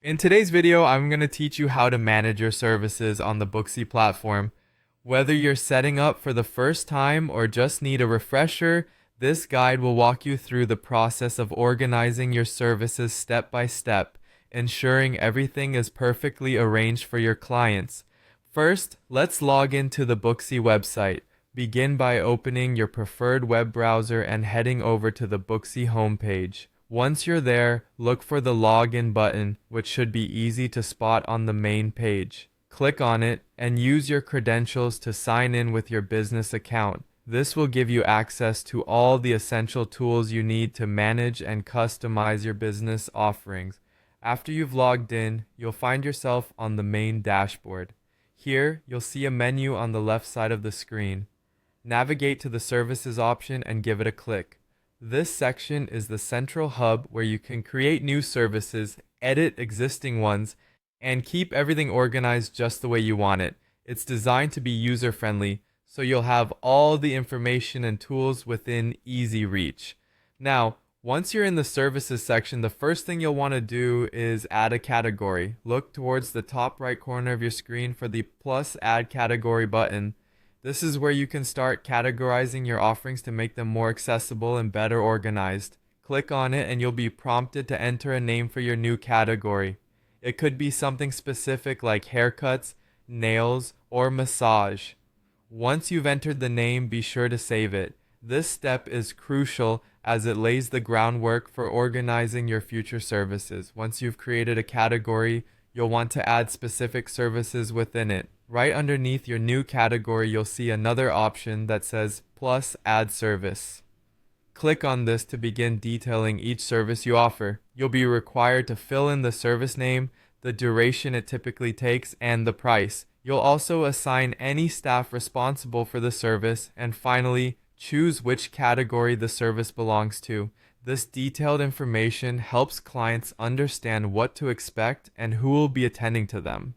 In today's video, I'm going to teach you how to manage your services on the Booksy platform. Whether you're setting up for the first time or just need a refresher, this guide will walk you through the process of organizing your services step by step, ensuring everything is perfectly arranged for your clients. First, let's log into the Booksy website. Begin by opening your preferred web browser and heading over to the Booksy homepage. Once you're there, look for the login button, which should be easy to spot on the main page. Click on it and use your credentials to sign in with your business account. This will give you access to all the essential tools you need to manage and customize your business offerings. After you've logged in, you'll find yourself on the main dashboard. Here, you'll see a menu on the left side of the screen. Navigate to the Services option and give it a click. This section is the central hub where you can create new services, edit existing ones, and keep everything organized just the way you want it. It's designed to be user-friendly, so you'll have all the information and tools within easy reach. Now, once you're in the Services section, the first thing you'll want to do is add a category. Look towards the top right corner of your screen for the plus Add Category button. This is where you can start categorizing your offerings to make them more accessible and better organized. Click on it and you'll be prompted to enter a name for your new category. It could be something specific like haircuts, nails, or massage. Once you've entered the name, be sure to save it. This step is crucial as it lays the groundwork for organizing your future services. Once you've created a category, you'll want to add specific services within it. Right underneath your new category, you'll see another option that says Plus Add Service. Click on this to begin detailing each service you offer. You'll be required to fill in the service name, the duration it typically takes, and the price. You'll also assign any staff responsible for the service, and finally, choose which category the service belongs to. This detailed information helps clients understand what to expect and who will be attending to them.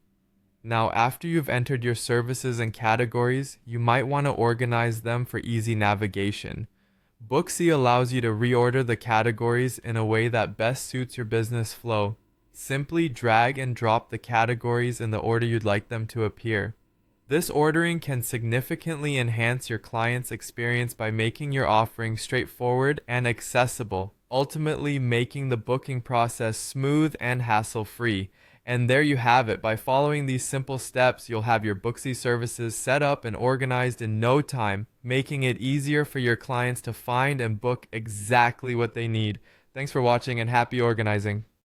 Now, after you've entered your services and categories, you might want to organize them for easy navigation. Booksy allows you to reorder the categories in a way that best suits your business flow. Simply drag and drop the categories in the order you'd like them to appear. This ordering can significantly enhance your client's experience by making your offering straightforward and accessible, ultimately making the booking process smooth and hassle-free. And there you have it. By following these simple steps, you'll have your Booksy services set up and organized in no time, making it easier for your clients to find and book exactly what they need. Thanks for watching and happy organizing.